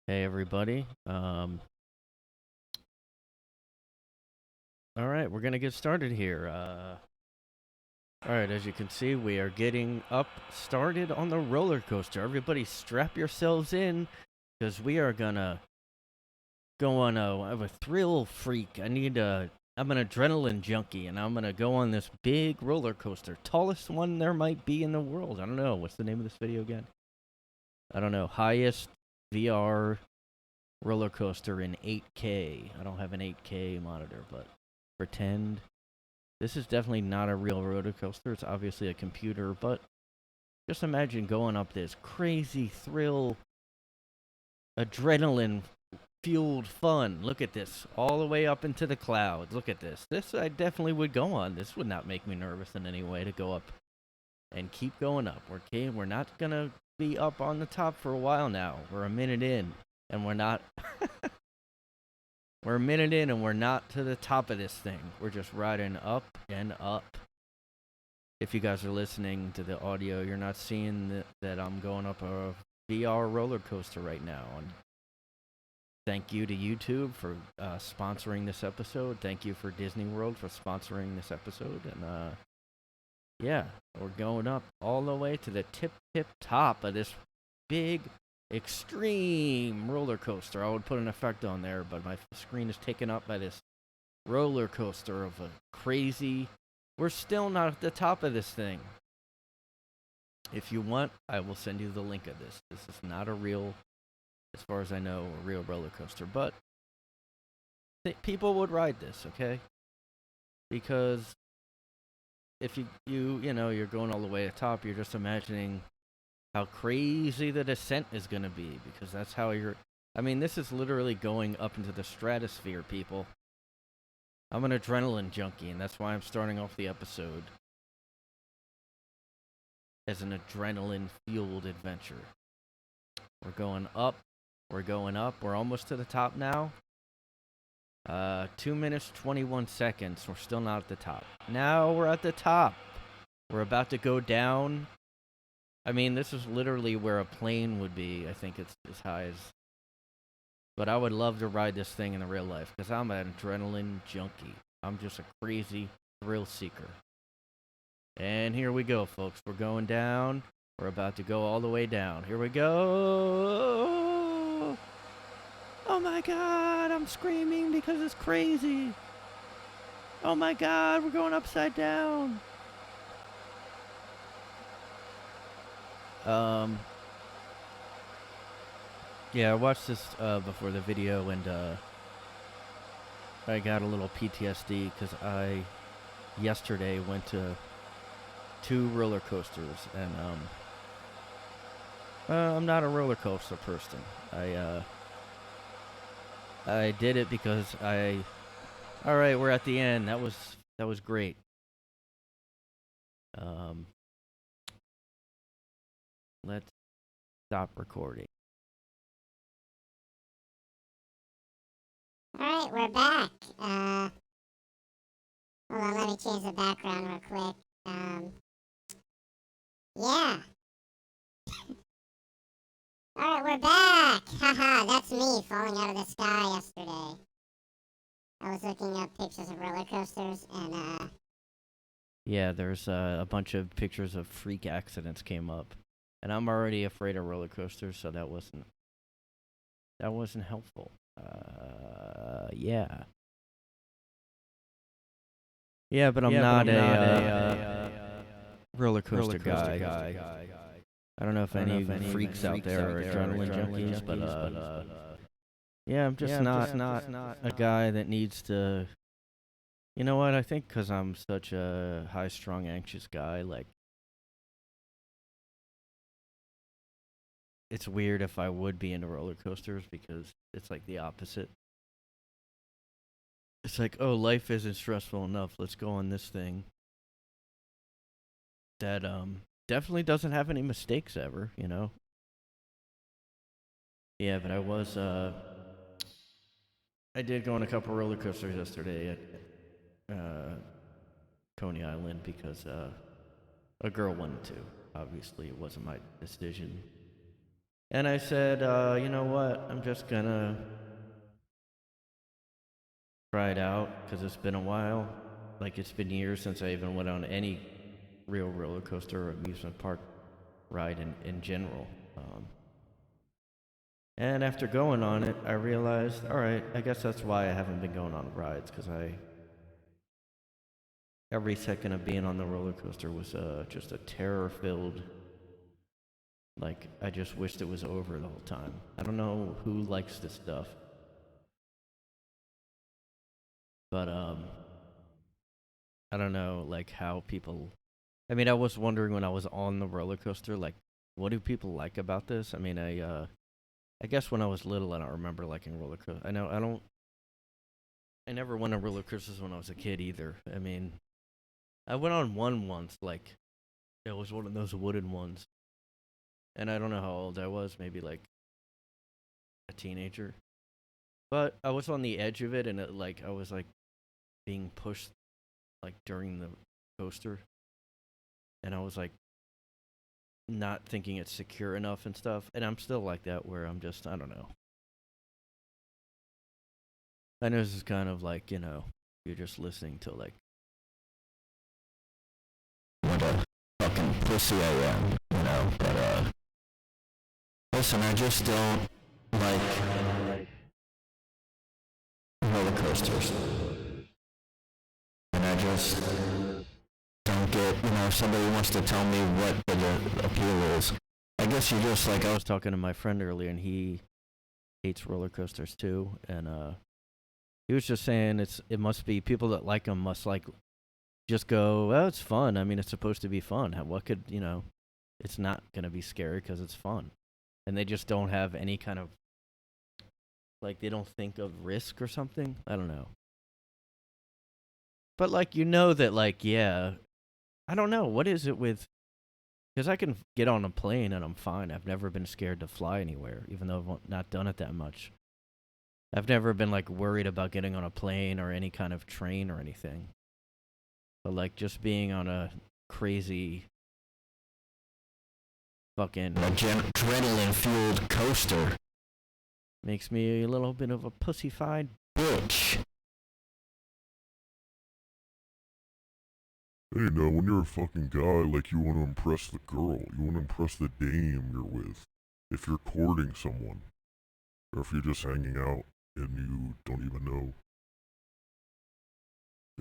Hey everybody. All right, we're gonna get started here. All right, as you can see, we are getting up started on the roller coaster. Everybody, strap yourselves in, because we are gonna go on I'm a thrill freak. I'm an adrenaline junkie, and I'm gonna go on this big roller coaster, tallest one there might be in the world. I don't know. What's the name of this video again? I don't know. Highest VR roller coaster in 8K. I don't have an 8K monitor, but pretend. This is definitely not a real roller coaster. It's obviously a computer, but just imagine going up this crazy thrill, adrenaline fueled fun. Look at this, all the way up into the clouds. Look at this. This I definitely would go on. This would not make me nervous in any way to go up and keep going up. Okay, we're not gonna be up on the top for a while now. We're a minute in, and we're not. We're a minute in and we're not to the top of this thing. We're just riding up and up. If you guys are listening to the audio, you're not seeing that I'm going up a VR roller coaster right now. And thank you to YouTube for sponsoring this episode. Thank you for Disney World for sponsoring this episode. And yeah, we're going up all the way to the tip top of this big extreme roller coaster. I would put an effect on there, but my screen is taken up by this roller coaster of a crazy. We're still not at the top of this thing. If you want, I will send you the link of this. This is not a real, as far as I know, a real roller coaster, but people would ride this, okay? Because if you're going all the way to the top, you're just imagining how crazy the descent is going to be, because that's how this is literally going up into the stratosphere, people. I'm an adrenaline junkie, and that's why I'm starting off the episode as an adrenaline-fueled adventure. We're going up. We're going up. We're almost to the top now. 2 minutes, 21 seconds. We're still not at the top. Now we're at the top. We're about to go down. This is literally where a plane would be. I think it's as high as. But I would love to ride this thing in the real life, because I'm an adrenaline junkie. I'm just a crazy thrill seeker. And here we go, folks. We're going down. We're about to go all the way down. Here we go. Oh my god, I'm screaming because it's crazy. Oh my god, we're going upside down. Yeah, I watched this before the video, and I got a little PTSD because I yesterday went to 2 roller coasters, and I'm not a roller coaster person. I did it because all right, we're at the end. That was great. Let's stop recording. Alright, we're back. Hold on, let me change the background real quick. Yeah. Alright, we're back! Haha, that's me falling out of the sky yesterday. I was looking up pictures of roller coasters, and, Yeah, there's a bunch of pictures of freak accidents came up. And I'm already afraid of roller coasters, so that wasn't helpful. Yeah. Yeah, but I'm not a roller coaster guy. I don't know if any freaks out there are adrenaline junkies, but yeah, I'm just not a guy that needs to. You know what? I think because I'm such a high-strung, anxious guy, like, it's weird if I would be into roller coasters, because it's like the opposite. It's like, oh, life isn't stressful enough. Let's go on this thing that definitely doesn't have any mistakes ever, you know. Yeah, but I did go on a couple roller coasters yesterday at Coney Island because a girl wanted to. Obviously, it wasn't my decision. And I said, you know what? I'm just gonna try it out because it's been a while. Like, it's been years since I even went on any real roller coaster or amusement park ride in general. And after going on it, I realized, all right, I guess that's why I haven't been going on rides because every second of being on the roller coaster was just a terror filled. Like, I just wished it was over the whole time. I don't know who likes this stuff, but I don't know like how people. I mean, I was wondering when I was on the roller coaster, like, what do people like about this? I mean, I guess when I was little, I don't remember liking roller coasters. I know I don't. I never went on roller coasters when I was a kid either. I mean, I went on one once, like it was one of those wooden ones, and I don't know how old I was, maybe like a teenager. But I was on the edge of it, and like I was like being pushed like during the coaster, and I was like not thinking it's secure enough and stuff. And I'm still like that, where I'm just I don't know. I know this is kind of like you're just listening to like what a fucking pussy I am, But listen, I just don't like roller coasters, and I just don't get, if somebody wants to tell me what the appeal is. I guess you just like I was talking to my friend earlier, and he hates roller coasters too, and he was just saying it must be people that like them must like just go, well, it's fun. I mean, it's supposed to be fun. What could it's not gonna be scary because it's fun, and they just don't have any kind of like they don't think of risk or something. I don't know, but like that like yeah, I don't know what is it with because I can get on a plane and I'm fine. I've never been scared to fly anywhere, even though I've not done it that much. I've never been like worried about getting on a plane or any kind of train or anything. But like just being on a crazy fucking adrenaline fueled coaster makes me a little bit of a pussified bitch. Hey, now, when you're a fucking guy, like, you want to impress the girl, you want to impress the dame you're with. If you're courting someone, or if you're just hanging out and you don't even know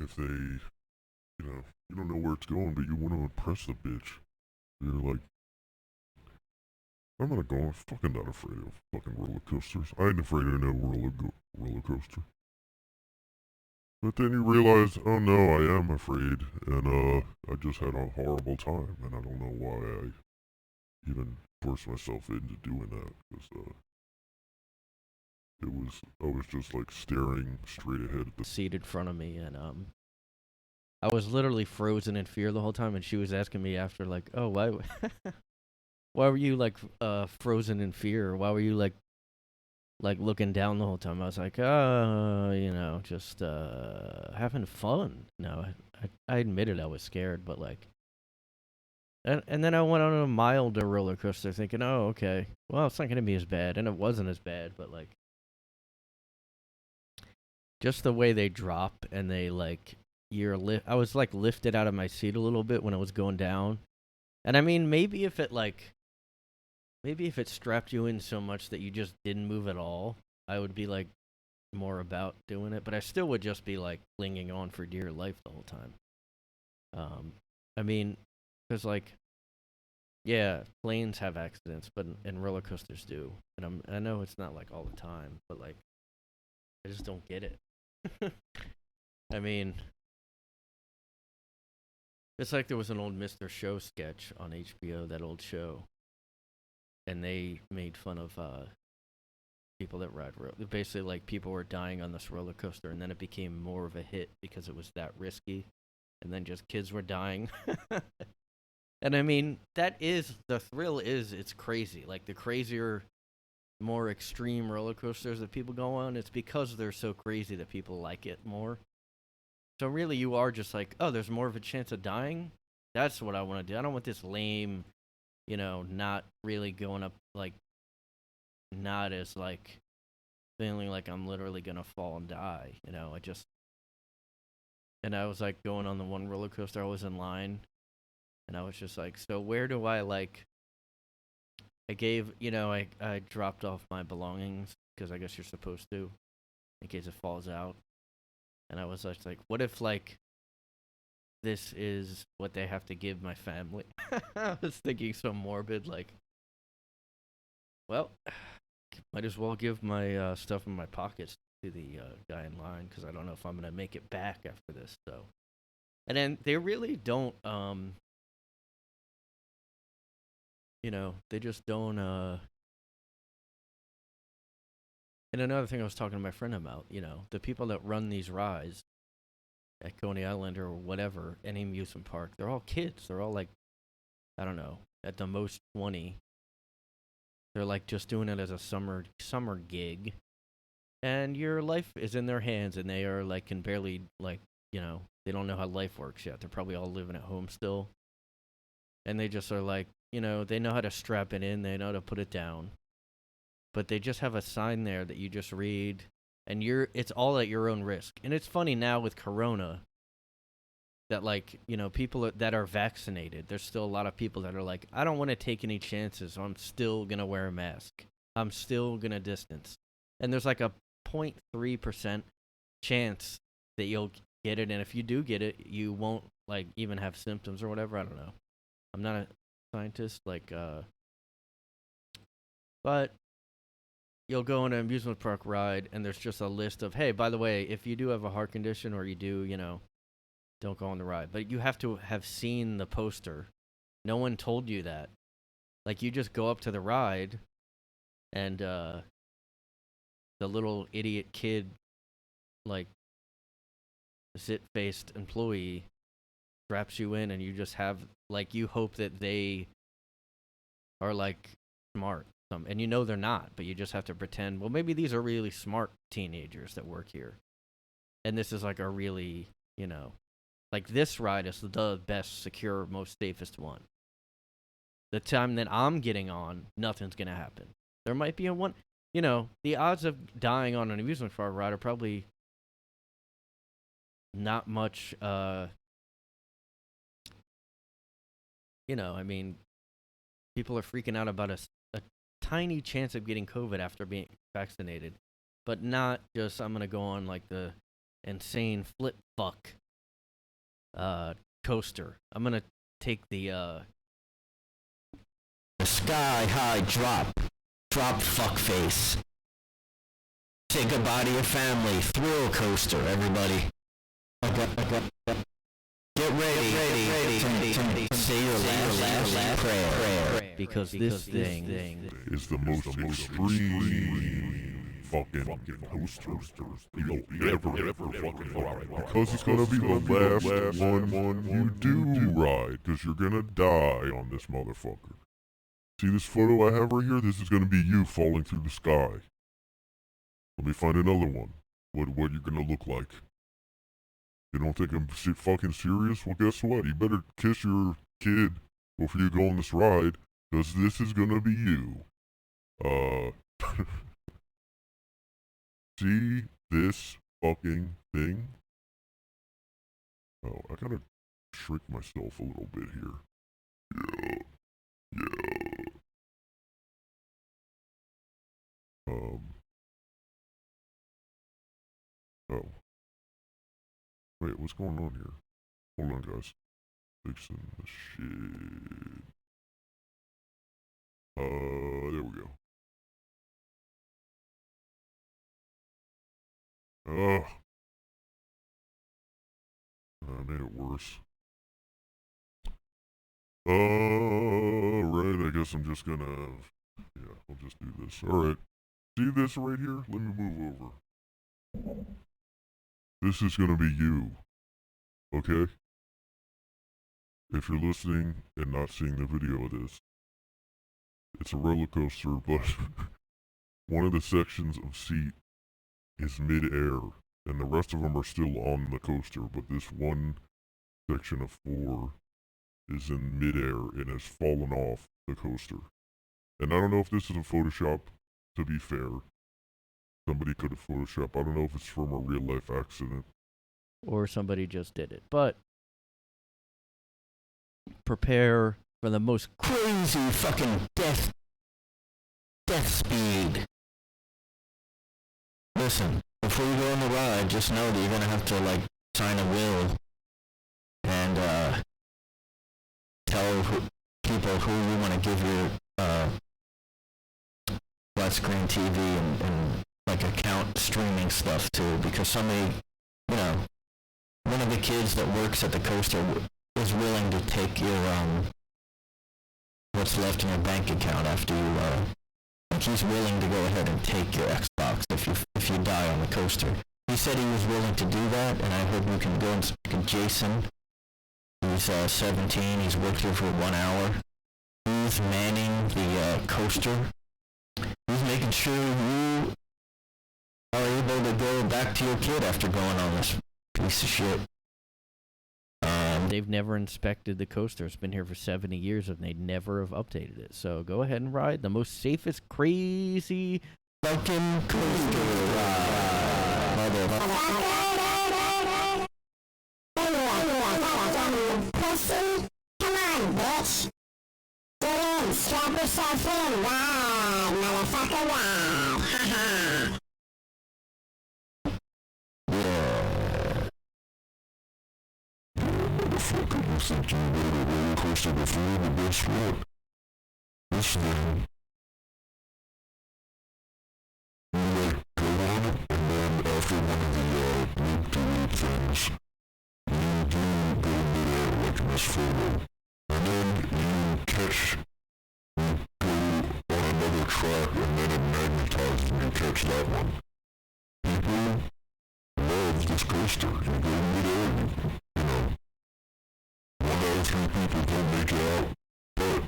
if they, you don't know where it's going, but you want to impress the bitch. You're like, I'm not going, fucking not afraid of fucking roller coasters. I ain't afraid of no roller coaster. But then you realize, oh no, I am afraid, and I just had a horrible time, and I don't know why I even forced myself into doing that, because I was just like staring straight ahead at the seat in front of me, and I was literally frozen in fear the whole time, and she was asking me after, like, oh, why, why were you like frozen in fear? Why were you like looking down the whole time? I was like, just having fun. No, I admitted I was scared, but like, and then I went on a milder roller coaster, thinking, oh, okay, well, it's not gonna be as bad, and it wasn't as bad, but like, just the way they drop and they like I was like lifted out of my seat a little bit when I was going down, and I mean, maybe if it strapped you in so much that you just didn't move at all, I would be like more about doing it, but I still would just be like clinging on for dear life the whole time. I mean, because like, yeah, planes have accidents, but and roller coasters do, and I know it's not like all the time, but like, I just don't get it. I mean, it's like there was an old Mr. Show sketch on HBO, that old show, and they made fun of people that ride basically like people were dying on this roller coaster, and then it became more of a hit because it was that risky, and then just kids were dying. And I mean, that is the thrill. It's crazy. Like the crazier, more extreme roller coasters that people go on, it's because they're so crazy that people like it more. So really, you are just like, oh, there's more of a chance of dying. That's what I want to do. I don't want this lame, not really going up like not as like feeling like I'm literally gonna fall and die. And I was like going on the one roller coaster. I was in line, and I was just like, so where do I like? I gave, I dropped off my belongings because I guess you're supposed to, in case it falls out. And I was just like, what if like this is what they have to give my family? I was thinking so morbid, like, well, might as well give my stuff in my pockets to the guy in line because I don't know if I'm gonna make it back after this. So, and then they really don't, they just don't. And another thing I was talking to my friend about, the people that run these rides at Coney Island or whatever, any amusement park, they're all kids. They're all like, I don't know, at the most 20. They're like just doing it as a summer gig, and your life is in their hands, and they are like can barely like they don't know how life works yet. They're probably all living at home still, and they just are like they know how to strap it in, they know how to put it down, but they just have a sign there that you just read, and it's all at your own risk. And it's funny now with Corona that like people that are vaccinated, there's still a lot of people that are like, I don't want to take any chances, so I'm still gonna wear a mask, I'm still gonna distance. And there's like a 0.3% chance that you'll get it, and if you do get it, you won't like even have symptoms or whatever. I don't know, I'm not a scientist, like but you'll go on an amusement park ride, and there's just a list of, hey, by the way, if you do have a heart condition or you do, don't go on the ride. But you have to have seen the poster. No one told you that. Like, you just go up to the ride, and the little idiot kid, like, zit-faced employee straps you in, and you just have, like, you hope that they are, like, smart. And they're not, but you just have to pretend, well, maybe these are really smart teenagers that work here. And this is, like, a really, like, this ride is the best, secure, most safest one. The time that I'm getting on, nothing's going to happen. There might be one, the odds of dying on an amusement park ride are probably not much, I mean, people are freaking out about a tiny chance of getting COVID after being vaccinated, but not just, I'm going to go on, like, the insane flip fuck coaster. I'm gonna take the sky high drop fuck face. Say goodbye to your family. Thrill coaster, everybody. Get ready. Say your last prayer. Because this thing is the most extreme fucking coaster you'll ever fucking ride. Because it's gonna be the last one you do ride. Because you're gonna die on this motherfucker. See this photo I have right here? This is gonna be you falling through the sky. Let me find another one. What you gonna look like? You don't think I'm fucking serious? Well, guess what? You better kiss your kid before you go on this ride. Because this is gonna be you. See this fucking thing? Oh, I gotta shrink myself a little bit here. Yeah. Oh. Wait, what's going on here? Hold on, guys. Fixing the shit. There we go. Ugh. I made it worse. Alright, I guess I'm just gonna... Yeah, I'll just do this. Alright. See this right here? Let me move over. This is gonna be you. Okay? If you're listening and not seeing the video of this, it's a roller coaster, but one of the sections of seat is mid-air, and the rest of them are still on the coaster, but this one section of 4 is in mid-air and has fallen off the coaster. And I don't know if this is a Photoshop to be fair. Somebody could have photoshopped. I don't know if it's from a real life accident. Or somebody just did it. But prepare for the most crazy fucking death speed. Listen, before you go on the ride, just know that you're gonna have to like sign a will and tell people who you want to give your flat screen TV and like account streaming stuff to, because somebody, you know, one of the kids that works at the coaster is willing to take your what's left in your bank account after you like he's willing to go ahead and take your Xbox if you die on the coaster. He said he was willing to do that, and I hope you can go and speak to Jason. He's 17. He's worked here for 1 hour. He's manning the coaster. He's making sure you are able to go back to your kid after going on this piece of shit. They've never inspected the coaster. It's been here for 70 years, and they never have updated it. So go ahead and ride the most safest, crazy fucking coaster ride. Pussy, come on, bitch. Get in, strap yourself in, ride, motherfucker, ride. Ha Motherfucker, you think you rode a roller coaster before, but guess what? This thing, you like go on it, and then after one of the loop-to-loop things, you do go midair like in this photo, and then you go on another track, and then it magnetizes and you catch that one. People love this coaster. You go midair, you know. 1 out of 3 people don't make it out, but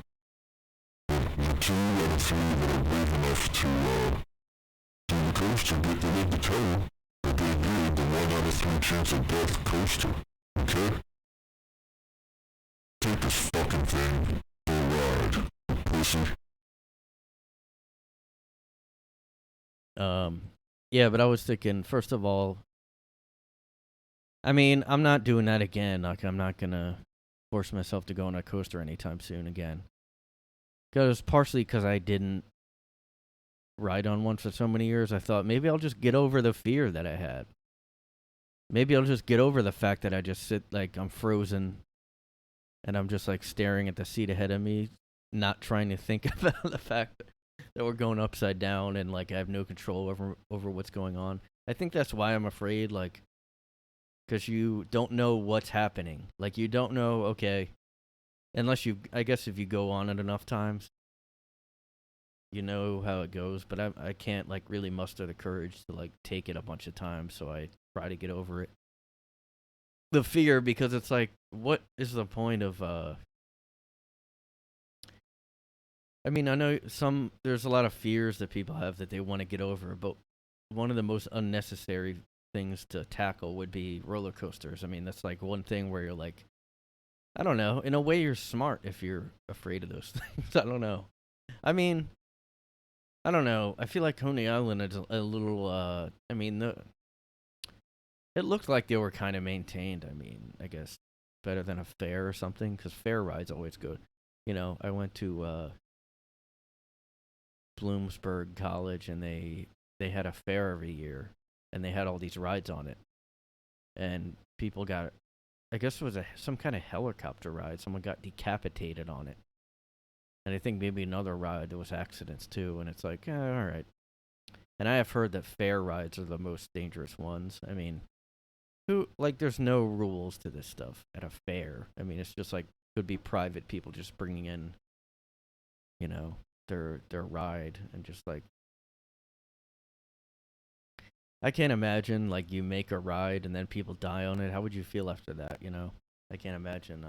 the 2 out of 3 that are brave enough to do the coaster get to live to tell that they did the 1 out of 3 chance of death coaster. Okay? Take this fucking thing for a ride, you pussy. Yeah, but I was thinking, first of all, I mean, I'm not doing that again. Like, I'm not gonna force myself to go on a coaster anytime soon again. Partially because I didn't ride on one for so many years. I thought maybe I'll just get over the fear that I had. Maybe I'll just get over the fact that I just sit like I'm frozen and I'm just like staring at the seat ahead of me, not trying to think about the fact that we're going upside down and like I have no control over what's going on. I think that's why I'm afraid, like, because you don't know what's happening. Like, you don't know, okay, unless I guess if you go on it enough times, you know how it goes, but I can't, like, really muster the courage to, like, take it a bunch of times, so I try to get over it. The fear, because it's like, what is the point of, I mean, I know there's a lot of fears that people have that they want to get over, but one of the most unnecessary things to tackle would be roller coasters. I mean, that's like one thing where you're like, I don't know, in a way you're smart if you're afraid of those things. I don't know. I mean, I don't know. I feel like Coney Island is a little, I mean, it looked like they were kind of maintained. I mean, I guess better than a fair or something, because fair rides always go. You know, I went to Bloomsburg College, and they had a fair every year, and they had all these rides on it, and people got, I guess it was some kind of helicopter ride. Someone got decapitated on it, and I think maybe another ride there was accidents too. And it's like, all right. And I have heard that fair rides are the most dangerous ones. I mean, there's no rules to this stuff at a fair. I mean, it's just like could be private people just bringing in, you know, their ride, and just like, I can't imagine like you make a ride and then people die on it. How would you feel after that? You know, I can't imagine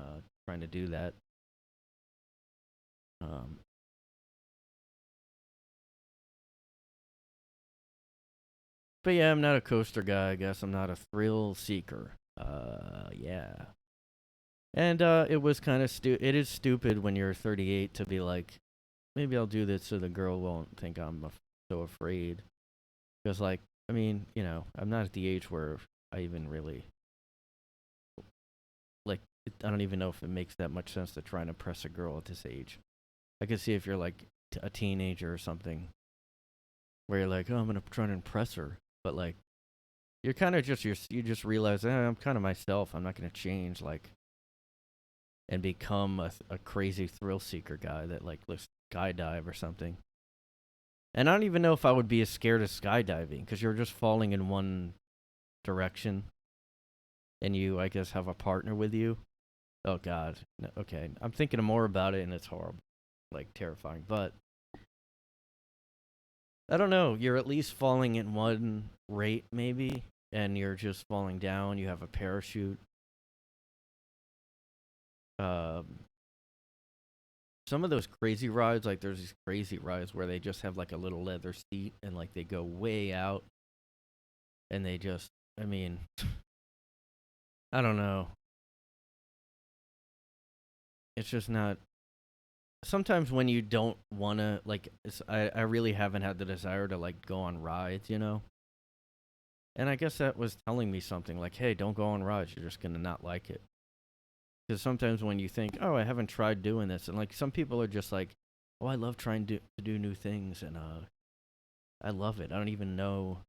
trying to do that. But yeah, I'm not a coaster guy. I guess I'm not a thrill seeker. Yeah. And it was kind of it is stupid when you're 38 to be like, maybe I'll do this so the girl won't think I'm so afraid. Because, like, I mean, you know, I'm not at the age where I even really, like, I don't even know if it makes that much sense to try and impress a girl at this age. I can see if you're, like, a teenager or something, where you're like, oh, I'm going to try to impress her. But, like, you're kind of just, you just realize, I'm kind of myself. I'm not going to change, like, and become a crazy thrill seeker guy that, like, looks skydive or something. And I don't even know if I would be as scared of skydiving, because you're just falling in one direction, and you, I guess, have a partner with you. Oh, God. No, okay. I'm thinking more about it, and it's horrible. Like, terrifying. But I don't know. You're at least falling in one rate, maybe, and you're just falling down. You have a parachute. Some of those crazy rides, like, there's these crazy rides where they just have, like, a little leather seat, and, like, they go way out, and they just, I mean, I don't know. It's just not. Sometimes when you don't want to, like, I really haven't had the desire to, like, go on rides, you know? And I guess that was telling me something, like, hey, don't go on rides. You're just going to not like it. Because sometimes when you think, oh, I haven't tried doing this, and, like, some people are just like, oh, I love trying to do new things, and I love it. I don't even know,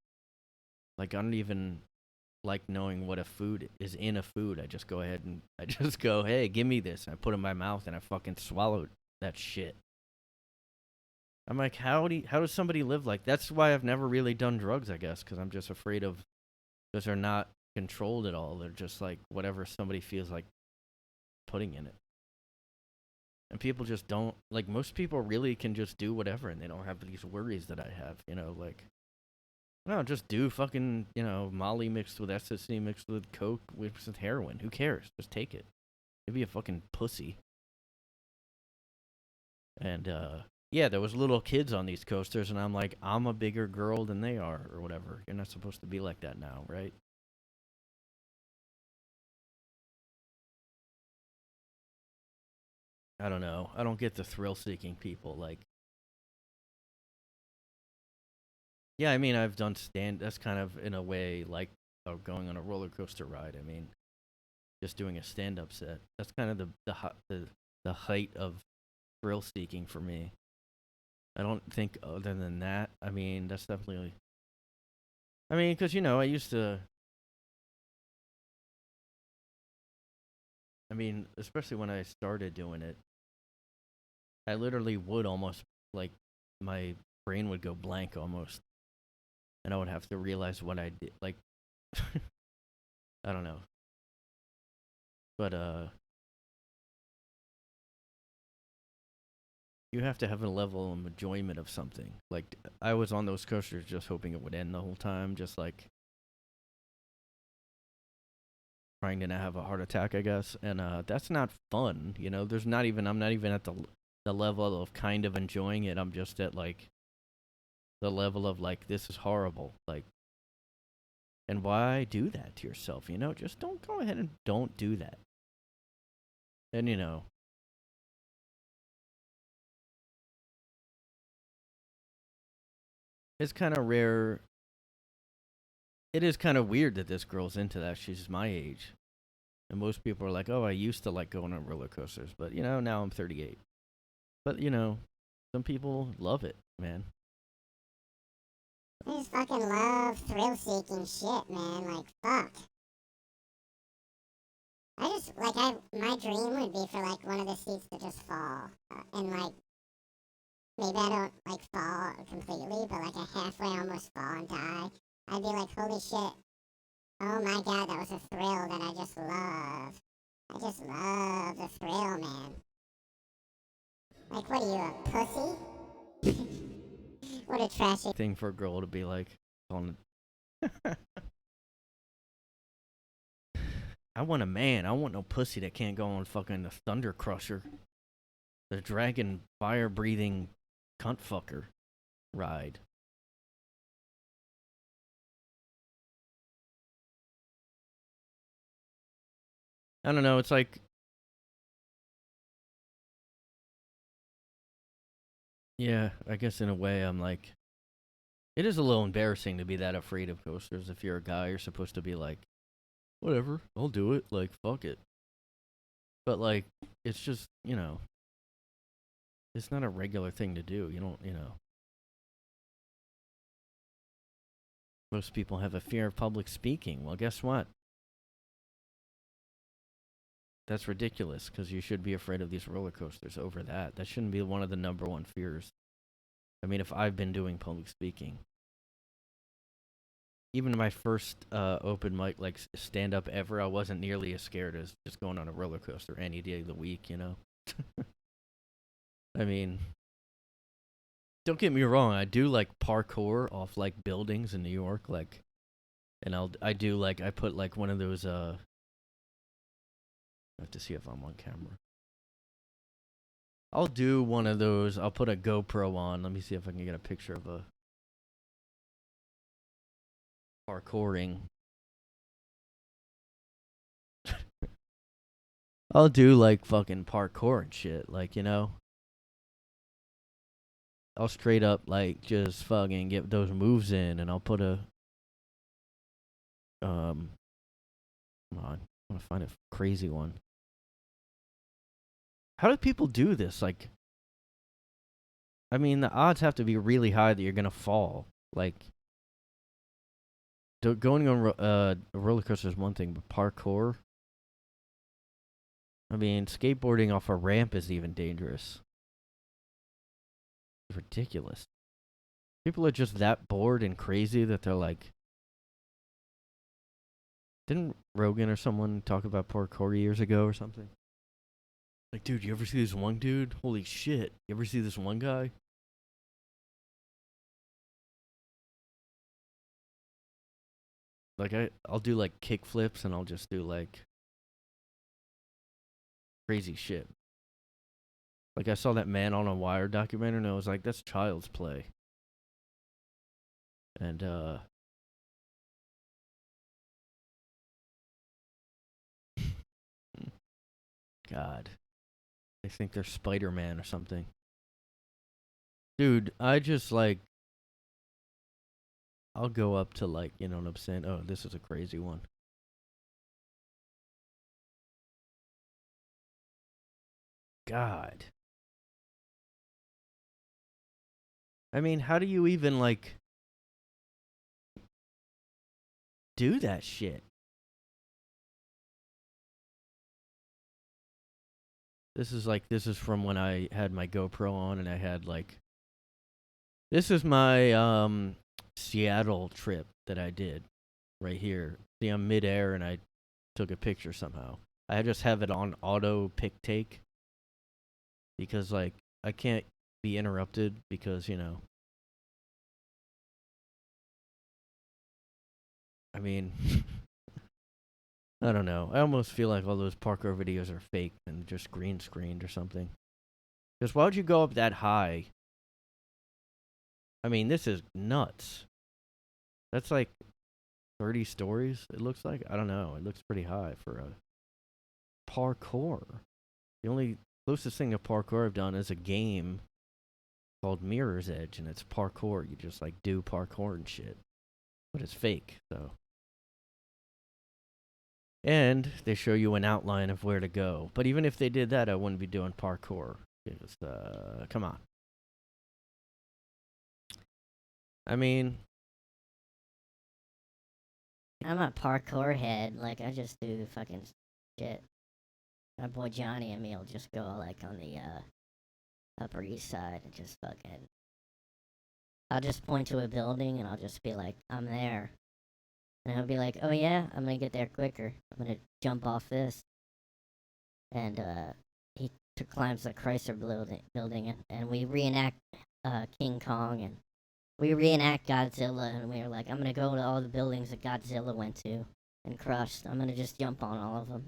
like, I don't even like knowing what a food is in a food. I just go ahead and I just go, hey, give me this. And I put it in my mouth and I fucking swallowed that shit. I'm like, how does somebody live like? That's why I've never really done drugs, I guess, because I'm just afraid of, because they're not controlled at all. They're just like whatever somebody feels like putting in it. And people just don't, like, most people really can just do whatever, and they don't have these worries that I have, you know, like, no, just do fucking, you know, Molly mixed with ecstasy mixed with coke mixed with heroin. Who cares? Just take it. You'll be a fucking pussy. And, yeah, there was little kids on these coasters, and I'm like, I'm a bigger girl than they are, or whatever. You're not supposed to be like that now, right? I don't know. I don't get the thrill-seeking people. Like, yeah, I mean, I've done that's kind of, in a way, like going on a roller coaster ride. I mean, just doing a stand-up set. That's kind of the height of thrill seeking for me. I don't think other than that. I mean, that's definitely. I mean, because, you know, I used to. I mean, especially when I started doing it, I literally would almost, like, my brain would go blank almost, and I would have to realize what I did. Like, I don't know, but you have to have a level of enjoyment of something. Like, I was on those coasters just hoping it would end the whole time, just like trying to not have a heart attack, I guess. And that's not fun, you know. I'm not even at the level of kind of enjoying it. I'm just at, like, the level of, like, this is horrible. Like, and why do that to yourself, you know? Just don't go ahead and don't do that. And, you know, it's kind of rare. It is kind of weird that this girl's into that. She's my age. And most people are like, oh, I used to like going on roller coasters. But, you know, now I'm 38. But, you know, some people love it, man. I just fucking love thrill-seeking shit, man. Like, fuck. My dream would be for, like, one of the seats to just fall. And, like, maybe I don't, like, fall completely, but, like, I halfway almost fall and die. I'd be like, holy shit. Oh my god, that was a thrill that I just love. I just love the thrill, man. Like, what are you, a pussy? What a trashy Thing for a girl to be like, on. I want a man. I want no pussy that can't go on fucking the Thunder Crusher, the dragon fire breathing cunt fucker ride. I don't know. It's like, yeah, I guess in a way I'm like, It is a little embarrassing to be that afraid of coasters. If you're a guy, you're supposed to be like, whatever, I'll do it. Like, fuck it. But, like, it's just, it's not a regular thing to do. You don't, Most people have a fear of public speaking. Well, guess what? That's ridiculous, because you should be afraid of these roller coasters over that. That shouldn't be one of the number one fears. I mean, if I've been doing public speaking, even my first open mic, like stand up ever, I wasn't nearly as scared as just going on a roller coaster any day of the week, I mean, don't get me wrong, I do like parkour off like buildings in New York, like, and I put like one of those, I have to see if I'm on camera. I'll do one of those. I'll put a GoPro on. Let me see if I can get a picture of a parkouring. I'll do like fucking parkour and shit. Like, I'll straight up like just fucking get those moves in, and I'll put a come on, I want to find a crazy one. How do people do this? Like, I mean, the odds have to be really high that you're gonna fall. Like, going on a roller coaster is one thing, but parkour. I mean, skateboarding off a ramp is even dangerous. It's ridiculous. People are just that bored and crazy that they're like. Didn't Rogan or someone talk about parkour years ago or something? Like, dude, you ever see this one dude? Holy shit. You ever see this one guy? Like, I'll do, like, kick flips, and I'll just do, like, crazy shit. Like, I saw that Man on a Wire documentary, and I was like, that's child's play. And, God. They think they're Spiderman or something. Dude, I just, like, I'll go up to, like, you know what I'm saying? Oh, this is a crazy one. God. I mean, how do you even, like, do that shit? This is from when I had my GoPro on, and I had, like, this is my, Seattle trip that I did right here. See, I'm midair, and I took a picture somehow. I just have it on auto pic take because, like, I can't be interrupted because, I mean, I don't know. I almost feel like all those parkour videos are fake and just green screened or something. Because why would you go up that high? I mean, this is nuts. That's like 30 stories, it looks like. I don't know. It looks pretty high for a parkour. The only closest thing to parkour I've done is a game called Mirror's Edge, and it's parkour. You just, like, do parkour and shit. But it's fake, so. And they show you an outline of where to go. But even if they did that, I wouldn't be doing parkour. Because, come on. I mean, I'm a parkour head. Like, I just do fucking shit. My boy Johnny and me will just go, like, on the, Upper East Side and just fucking. I'll just point to a building and I'll just be like, I'm there. And he'll be like, oh yeah, I'm gonna get there quicker. I'm gonna jump off this. And, he climbs the Chrysler building and we reenact, King Kong, and we reenact Godzilla, and we were like, I'm gonna go to all the buildings that Godzilla went to and crushed. I'm gonna just jump on all of them.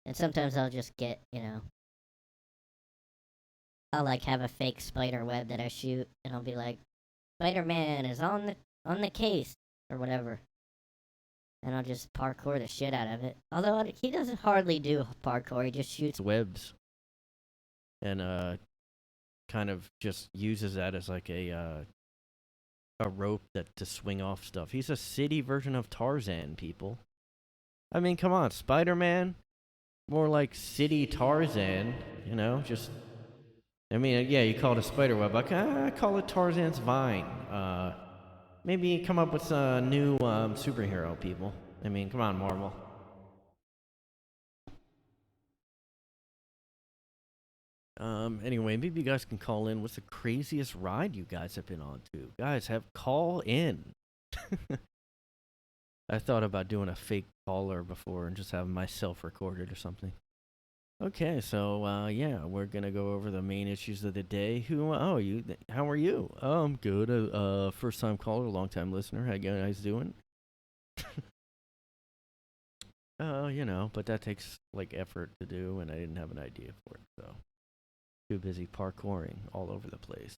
And sometimes I'll just get, I'll, like, have a fake spider web that I shoot, and I'll be like, Spider-Man is on the case, or whatever. And I'll just parkour the shit out of it. Although he doesn't hardly do parkour, he just shoots webs. And, kind of just uses that as, like, a a rope that to swing off stuff. He's a city version of Tarzan, people. I mean, come on, Spider-Man, more like city Tarzan, you know, just I mean, yeah, you call it a spider web. I call it Tarzan's vine. Maybe come up with a new superhero, people. I mean, come on, Marvel. Anyway, maybe you guys can call in. What's the craziest ride you guys have been on to? Guys, call in. I thought about doing a fake caller before and just having myself recorded or something. Okay, so yeah, we're gonna go over the main issues of the day. How are you? Oh, I'm good. First time caller, long time listener. How you guys doing? But that takes like effort to do, and I didn't have an idea for it, so too busy parkouring all over the place.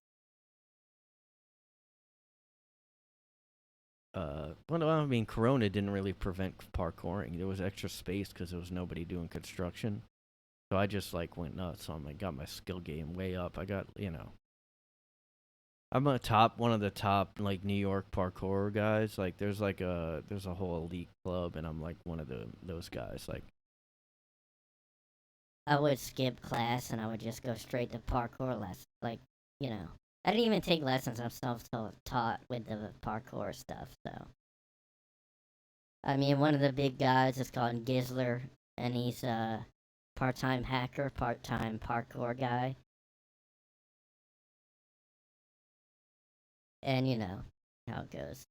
Well, I mean, Corona didn't really prevent parkouring. There was extra space because there was nobody doing construction. So I just like went nuts. So I got my skill game way up. I got, I'm one of the top like New York parkour guys. Like there's a whole elite club, and I'm like one of those guys. Like I would skip class and I would just go straight to parkour lessons. Like, I didn't even take lessons. I'm self-taught with the parkour stuff, so. I mean, one of the big guys is called Gizler, and he's a part-time hacker, part-time parkour guy. And you know how it goes.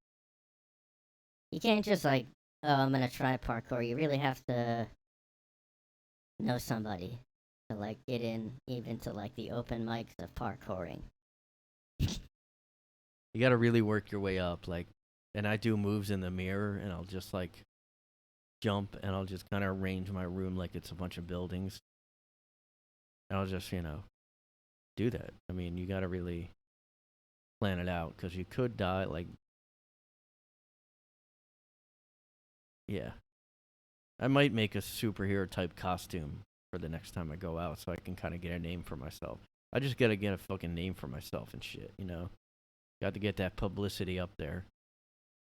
You can't just like, oh, I'm gonna try parkour. You really have to know somebody to like get in even to like the open mics of parkouring. you got to really work your way up. Like, and I do moves in the mirror, and I'll just like jump, and I'll just kind of arrange my room like it's a bunch of buildings. And I'll just do that. I mean, you got to really plan it out because you could die. Like, yeah. I might make a superhero type costume for the next time I go out so I can kind of get a name for myself. I just got to get a fucking name for myself and shit, Got to get that publicity up there.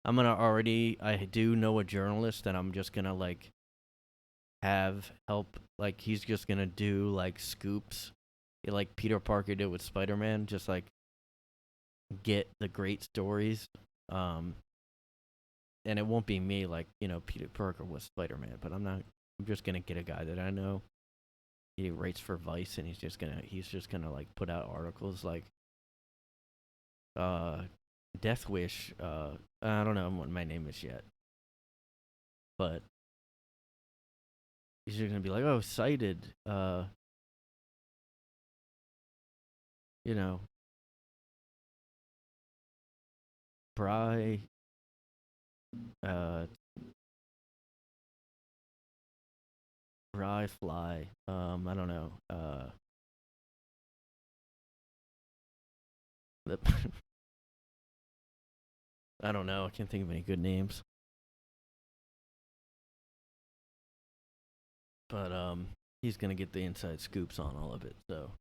I do know a journalist that I'm just going to like have help. Like, he's just going to do like scoops like Peter Parker did with Spiderman, just like get the great stories. And it won't be me like, Peter Parker was Spider-Man, but I'm just going to get a guy that I know. He writes for Vice, and he's just going to like put out articles like Death Wish, I don't know what my name is yet. But he's just going to be like, "Oh, cited, Bry Bry Fly. I don't know. I don't know. I can't think of any good names. But he's gonna get the inside scoops on all of it. So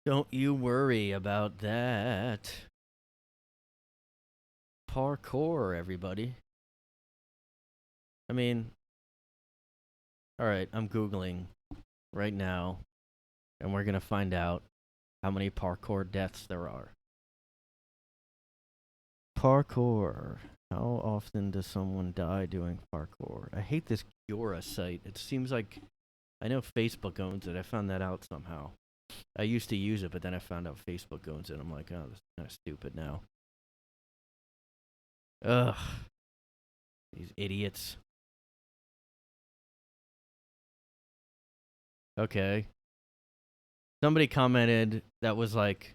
don't you worry about that. Parkour, everybody. I mean, all right. I'm googling right now, and we're gonna find out how many parkour deaths there are. Parkour. How often does someone die doing parkour? I hate this Cura site. It seems like I know Facebook owns it. I found that out somehow. I used to use it, but then I found out Facebook owns it. I'm like, oh, this is kind of stupid now. Ugh. These idiots. Okay. Somebody commented that was like,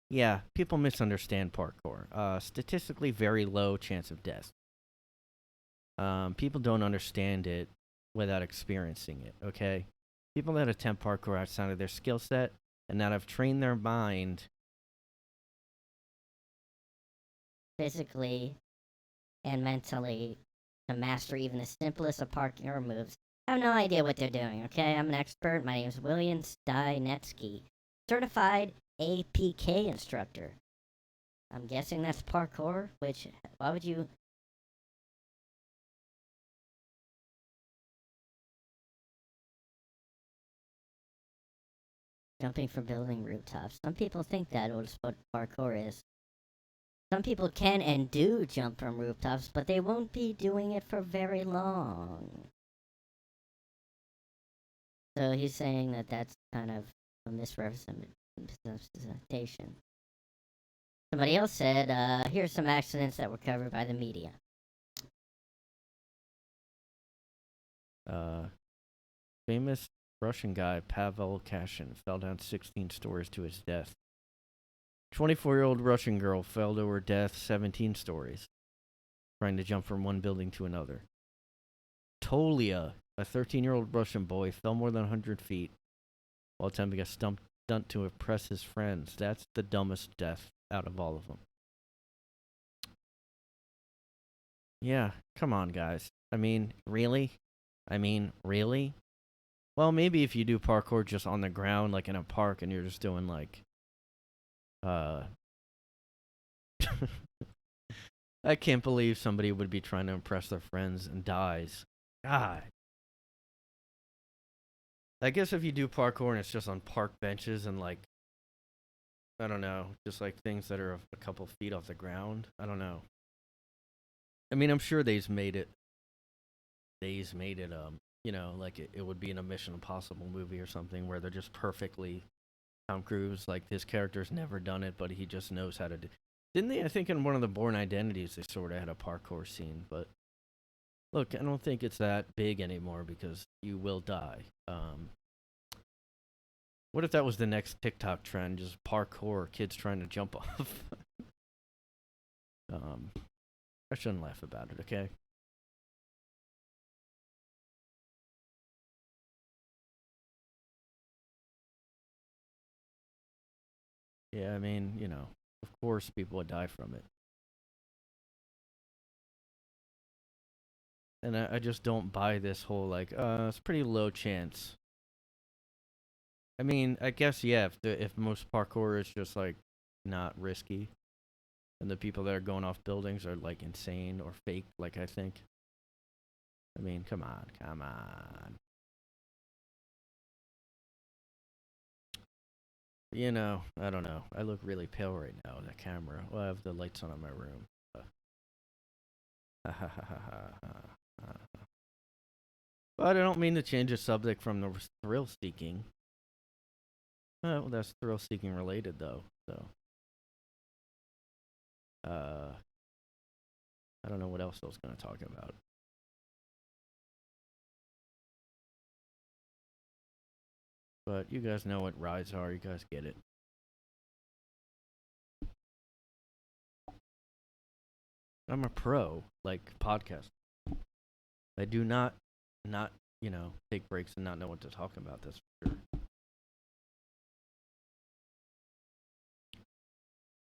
yeah, people misunderstand parkour. Statistically very low chance of death. People don't understand it without experiencing it, okay? People that attempt parkour outside of their skill set and that have trained their mind physically and mentally to master even the simplest of parkour moves. I have no idea what they're doing, okay? I'm an expert. My name is William Steinetsky, certified APK instructor. I'm guessing that's parkour, which, why would you... Jumping from building rooftops. Some people think that is what parkour is. Some people can and do jump from rooftops, but they won't be doing it for very long. So he's saying that that's kind of a misrepresentation. Somebody else said, here's some accidents that were covered by the media. Famous Russian guy Pavel Kashin fell down 16 stories to his death. 24-year-old Russian girl fell to her death 17 stories, trying to jump from one building to another. Tolia, a 13-year-old Russian boy, fell more than 100 feet while attempting a stunt to impress his friends. That's the dumbest death out of all of them. Yeah, come on, guys. I mean, really? Well, maybe if you do parkour just on the ground, like in a park, and you're just doing like, I can't believe somebody would be trying to impress their friends and dies. God. I guess if you do parkour and it's just on park benches and like, I don't know, just like things that are a couple feet off the ground. I don't know. I mean, I'm sure they's made it, you know, like it would be in a Mission Impossible movie or something where they're just perfectly, Tom Cruise, like his character's never done it, but he just knows how to do. Didn't they? I think in one of the Bourne Identities, they sort of had a parkour scene, but look, I don't think it's that big anymore because you will die. What if that was the next TikTok trend, just parkour, kids trying to jump off? I shouldn't laugh about it, okay? Yeah, I mean, you know, of course people would die from it. And I just don't buy this whole, like, it's pretty low chance. I mean, I guess, yeah, if most parkour is just, like, not risky, and the people that are going off buildings are, like, insane or fake, like I think. I mean, come on. You know, I don't know. I look really pale right now, that camera. Well, I have the lights on in my room. But I don't mean to change the subject from the thrill-seeking. Well, that's thrill-seeking related, though. So, I don't know what else I was going to talk about. But you guys know what rides are. You guys get it. I'm a pro, like podcast. I do not, you know, take breaks and not know what to talk about. That's for sure.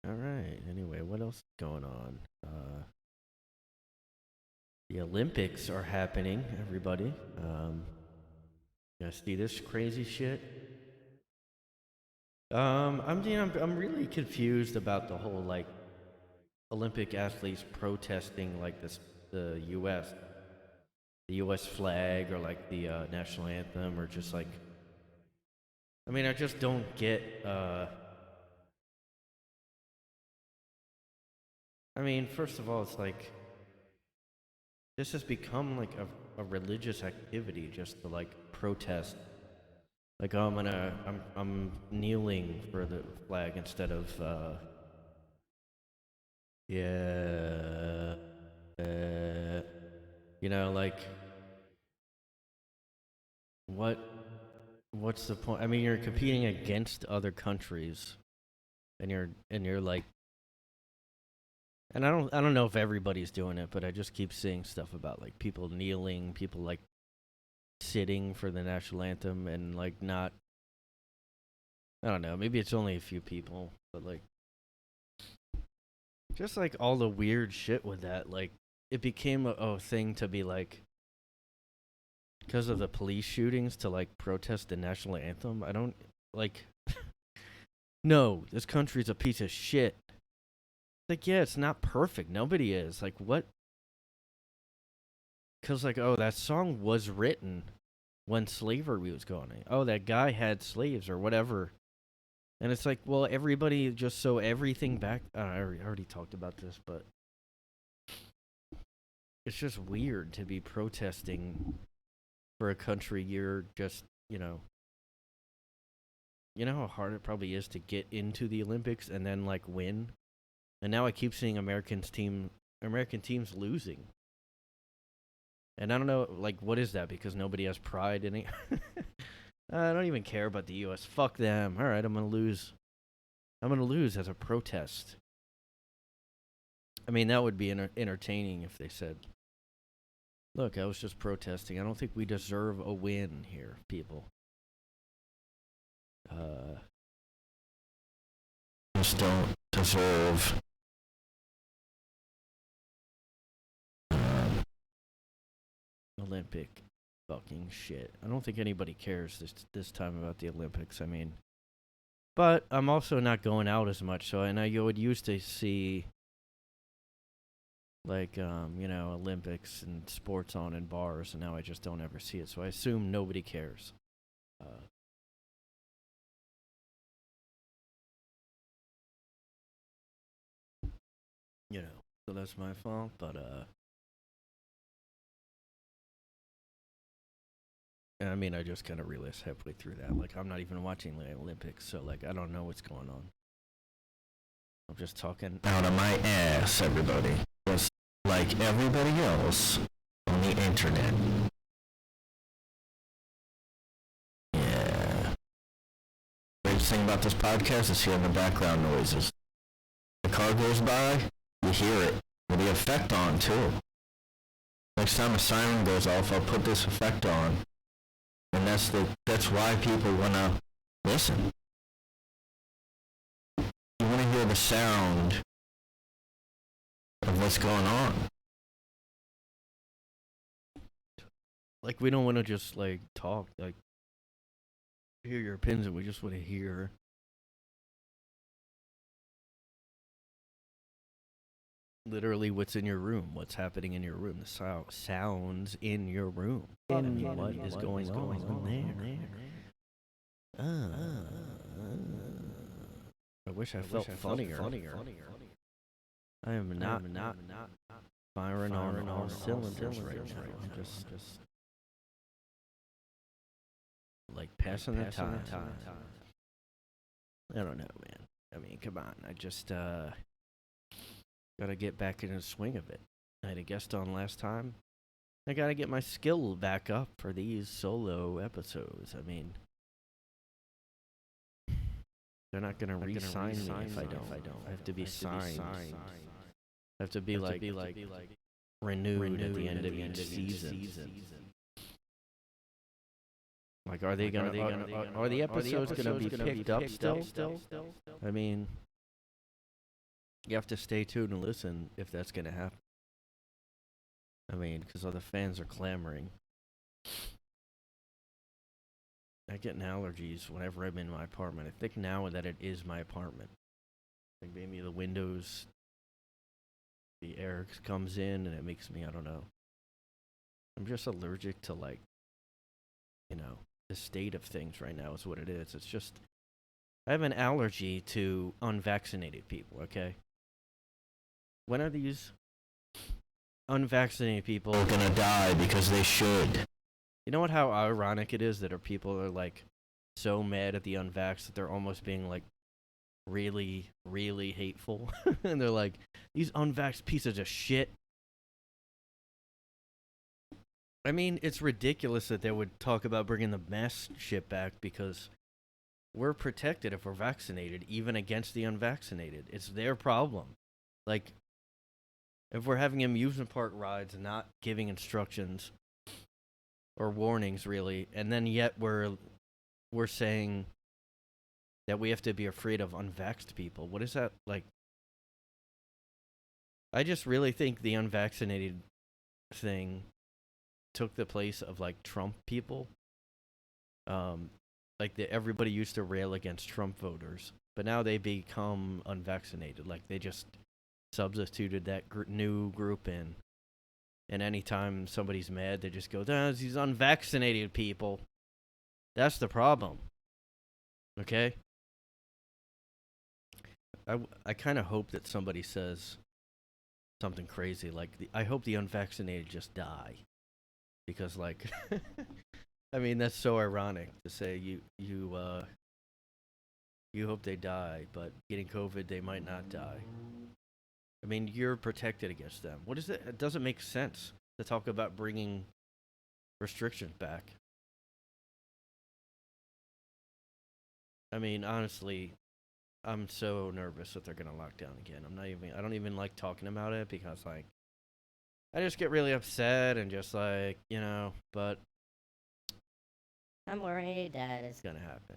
All right. Anyway, what else is going on? The Olympics are happening. Everybody, you guys see this crazy shit? I'm really confused about the whole like Olympic athletes protesting like the U.S. flag or like the national anthem or just like. I mean, I just don't get. I mean, first of all, it's like this has become like a religious activity just to like protest. Like, oh, I'm kneeling for the flag instead of yeah, you know, like what's the point? I mean, you're competing against other countries, and you're like, and I don't know if everybody's doing it, but I just keep seeing stuff about like people kneeling, people like sitting for the national anthem, and like not. I don't know. Maybe it's only a few people, but like, just like all the weird shit with that. Like, it became a thing to be like, because of the police shootings, to like protest the national anthem. I don't like. no, this country's a piece of shit. Like, yeah, it's not perfect. Nobody is. Like, what? Because, like, oh, that song was written when slavery was going on. Oh, that guy had slaves or whatever. And it's like, well, everybody just so everything back. I already talked about this, but it's just weird to be protesting for a country you're just, you know how hard it probably is to get into the Olympics and then like win. And now I keep seeing American teams losing. And I don't know, like, what is that? Because nobody has pride in it. I don't even care about the U.S. Fuck them. All right, I'm gonna lose. I'm gonna lose as a protest. I mean, that would be entertaining if they said, "Look, I was just protesting. I don't think we deserve a win here, people." Just don't deserve Olympic fucking shit. I don't think anybody cares this time about the Olympics. I mean, but I'm also not going out as much, so I know you would used to see like Olympics and sports on in bars, and now I just don't ever see it. So I assume nobody cares. So that's my fault, but I mean, I just kind of realized halfway through that, like, I'm not even watching the Olympics, so, like, I don't know what's going on. I'm just talking out of my ass, everybody. Just like everybody else on the internet. Yeah. The greatest thing about this podcast is hearing the background noises. The car goes by, you hear it. With the effect on, too. Next time a siren goes off, I'll put this effect on. And that's why people want to listen. You want to hear the sound of what's going on. Like, we don't want to just, like, talk, like, hear your opinions. We just want to hear literally what's in your room, what's happening in your room, the sounds in your room, and what is going on there. I wish I felt funnier. I am not firing on all cylinders right now. I'm just like passing the time. I don't know, man. I mean, come on. I just gotta get back in the swing of it. I had a guest on last time. I gotta get my skill back up for these solo episodes. I mean, they're not gonna re-sign me if I don't. I have to be signed. I have to be like renewed at the end of each season. Like, are the episodes gonna be picked up still? I mean, you have to stay tuned and listen if that's gonna happen. I mean, because all the fans are clamoring. I get allergies whenever I'm in my apartment. I think now that it is my apartment. Like, maybe the windows, the air comes in and it makes me, I don't know. I'm just allergic to, like, the state of things right now is what it is. It's just, I have an allergy to unvaccinated people, okay? When are these unvaccinated people gonna die because they should? You know how ironic it is that people are, like, so mad at the unvaxxed that they're almost being, like, really, really hateful? And they're like, these unvaxxed pieces of shit. I mean, it's ridiculous that they would talk about bringing the mask shit back because we're protected if we're vaccinated, even against the unvaccinated. It's their problem. Like, if we're having amusement park rides and not giving instructions or warnings, really, and then yet we're saying that we have to be afraid of unvaxxed people. What is that like? I just really think the unvaccinated thing took the place of, like, Trump people. like everybody used to rail against Trump voters, but now they become unvaccinated. Like they just substituted that new group in. And anytime somebody's mad, they just go, these unvaccinated people. That's the problem. Okay? I kind of hope that somebody says something crazy like, I hope the unvaccinated just die. Because, like, I mean, that's so ironic to say you hope they die, but getting COVID, they might not die. I mean, you're protected against them. What is it? It doesn't make sense to talk about bringing restrictions back. I mean, honestly, I'm so nervous that they're gonna lock down again. I don't even like talking about it because, like, I just get really upset and just like, but I'm worried that it's gonna happen.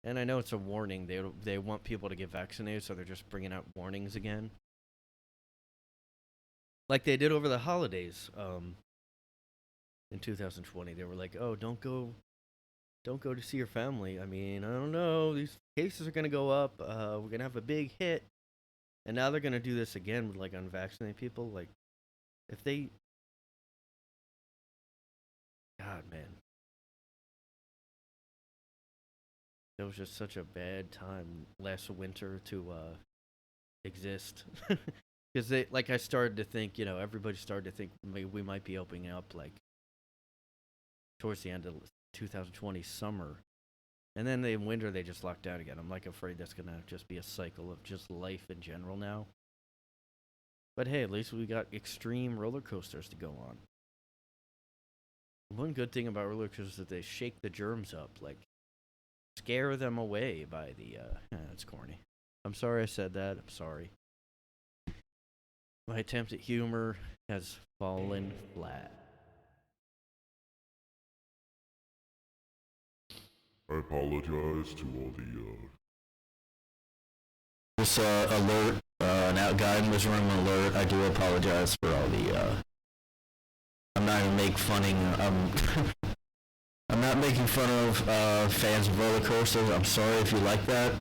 And I know it's a warning. They want people to get vaccinated, so they're just bringing out warnings again, like they did over the holidays. In 2020, they were like, "Oh, don't go to see your family. I mean, I don't know. These cases are gonna go up. We're gonna have a big hit." And now they're gonna do this again with like unvaccinated people. Like, if they, God, man, it was just such a bad time last winter to exist. Because I started to think, everybody started to think we might be opening up like towards the end of 2020 summer, and then in winter they just locked down again. I'm like afraid that's gonna just be a cycle of just life in general now. But hey, at least we got extreme roller coasters to go on. One good thing about roller coasters is that they shake the germs up, like scare them away by the. It's corny. I'm sorry I said that. I'm sorry. My attempt at humor has fallen flat. I apologize to all the, This alert, now guy in this room alert. I do apologize for all the. I'm not even making funning. I'm not making fun of fans of roller coasters. I'm sorry if you like that.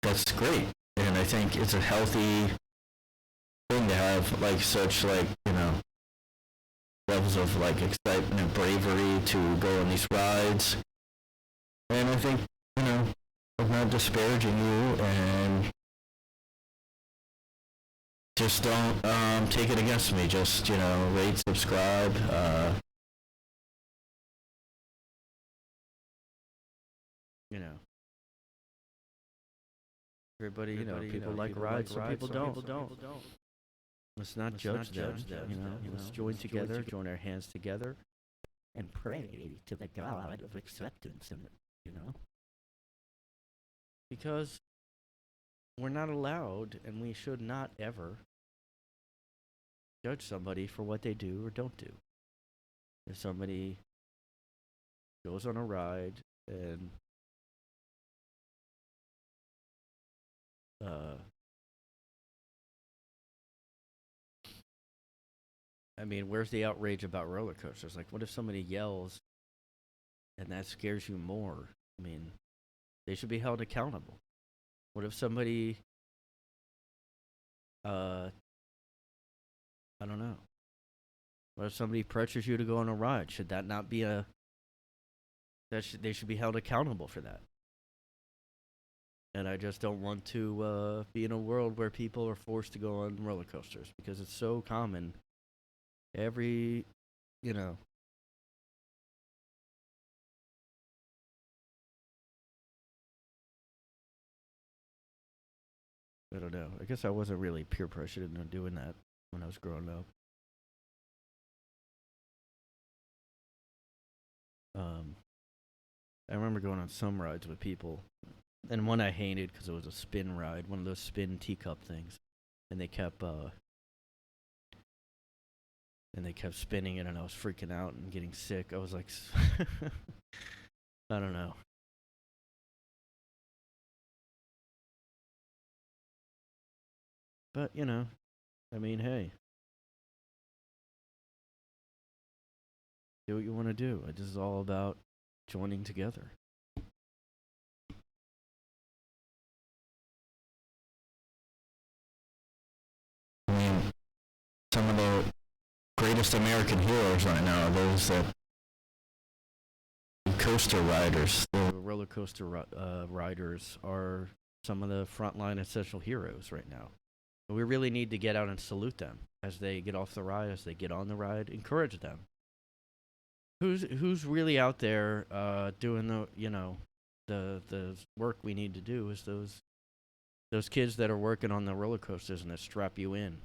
That's great, and I think it's a healthy thing to have like such levels of like excitement and bravery to go on these rides. And I think I'm not disparaging you, and just don't take it against me. Just rate, subscribe. Everybody, people like rides, some people don't. Let's not judge them. Let's join together, join our hands together, and pray to the God of acceptance, because we're not allowed, and we should not ever judge somebody for what they do or don't do. If somebody goes on a ride and I mean, where's the outrage about roller coasters? Like, what if somebody yells and that scares you more? I mean, they should be held accountable. What if somebody, I don't know. What if somebody pressures you to go on a ride? Should that not be they should be held accountable for that. And I just don't want to be in a world where people are forced to go on roller coasters because it's so common. Every, I don't know. I guess I wasn't really peer pressured into doing that when I was growing up. I remember going on some rides with people, and one I hated because it was a spin ride, one of those spin teacup things, and they kept spinning it, and I was freaking out and getting sick. I was like, I don't know. But I mean, hey, Do what you want to do. This is all about joining together. I mean, some of the greatest American heroes right now are those that coaster riders. The roller coaster riders are some of the frontline essential heroes right now. We really need to get out and salute them as they get off the ride, as they get on the ride. Encourage them. Who's really out there doing the work we need to do is those kids that are working on the roller coasters and that strap you in.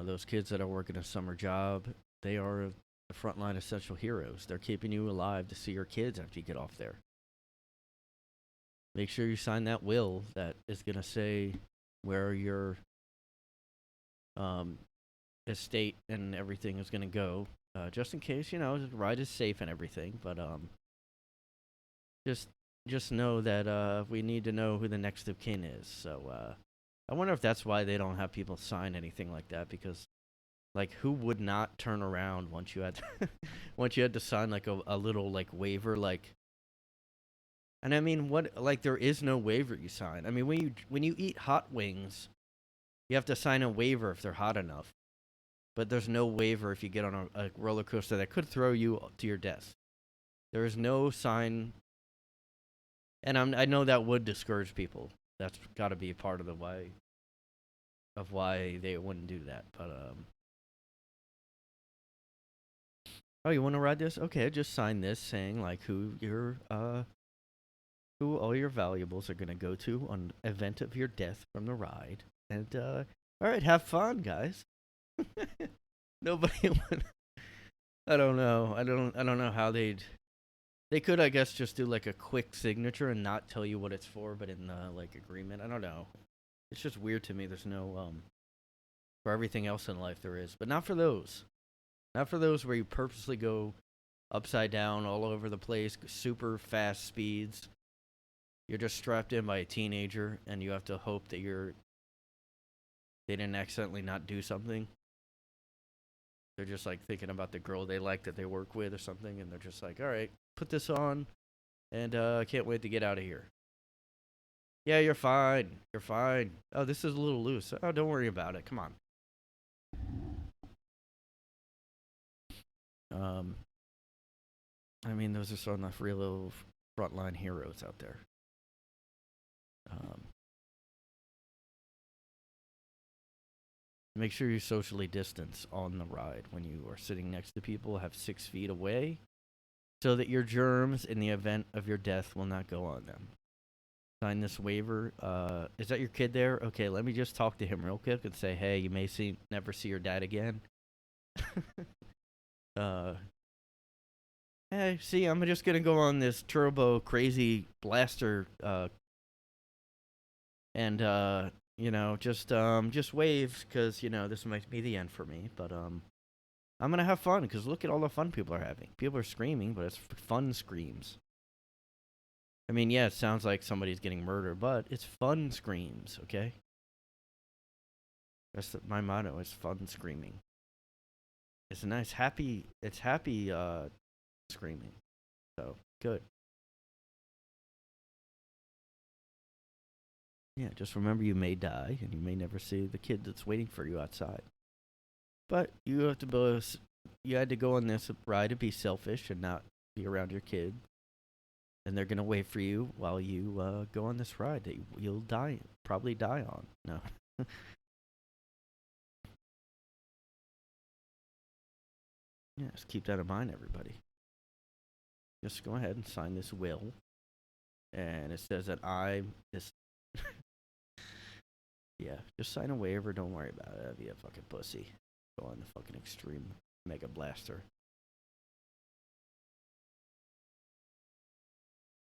Those kids that are working a summer job, they are the frontline essential heroes. They're keeping you alive to see your kids after you get off there. Make sure you sign that will that is going to say where your estate and everything is going to go, just in case, the ride is safe and everything. But just know that we need to know who the next of kin is. So I wonder if that's why they don't have people sign anything like that, because like who would not turn around once you had to, once you had to sign like a little like waiver, like. And I mean, there is no waiver you sign. I mean, when you eat hot wings, you have to sign a waiver if they're hot enough. But there's no waiver if you get on a roller coaster that could throw you to your death. There is no sign. And I know that would discourage people. That's got to be a part of why they wouldn't do that. But oh, you want to ride this? Okay, just sign this saying like who all your valuables are going to go to on event of your death from the ride. And all right, have fun, guys. Nobody would. I don't know. I don't know how they could, I guess, just do like a quick signature and not tell you what it's for, but in the like agreement. I don't know. It's just weird to me. There's no for everything else in life there is, but not for those. Not for those where you purposely go upside down all over the place, super fast speeds. You're just strapped in by a teenager, and you have to hope that they didn't accidentally not do something. They're just like thinking about the girl they like that they work with or something, and they're just like, all right, put this on, and I can't wait to get out of here. Yeah, you're fine. You're fine. Oh, this is a little loose. Oh, don't worry about it. Come on. I mean, those are some of the real little frontline heroes out there. Make sure you socially distance on the ride when you are sitting next to people. Have 6 feet away so that your germs in the event of your death will not go on them. Sign this waiver. Is that your kid there? Okay, let me just talk to him real quick and say, hey, you may never see your dad again. Hey, see, I'm just going to go on this turbo crazy blaster and just wave, because this might be the end for me, but I'm gonna have fun, because look at all the fun people are having. People are screaming, but it's fun screams. I mean, yeah, it sounds like somebody's getting murdered, but it's fun screams. Okay, that's my motto, is fun screaming. It's a nice happy screaming, so good. Yeah, just remember you may die, and you may never see the kid that's waiting for you outside. But you had to go on this ride to be selfish and not be around your kid. And they're going to wait for you while you go on this ride that you'll probably die on. No. Yeah, just keep that in mind, everybody. Just go ahead and sign this will. And it says that yeah, just sign a waiver. Don't worry about it. I'll be a fucking pussy. Go on the fucking extreme mega blaster.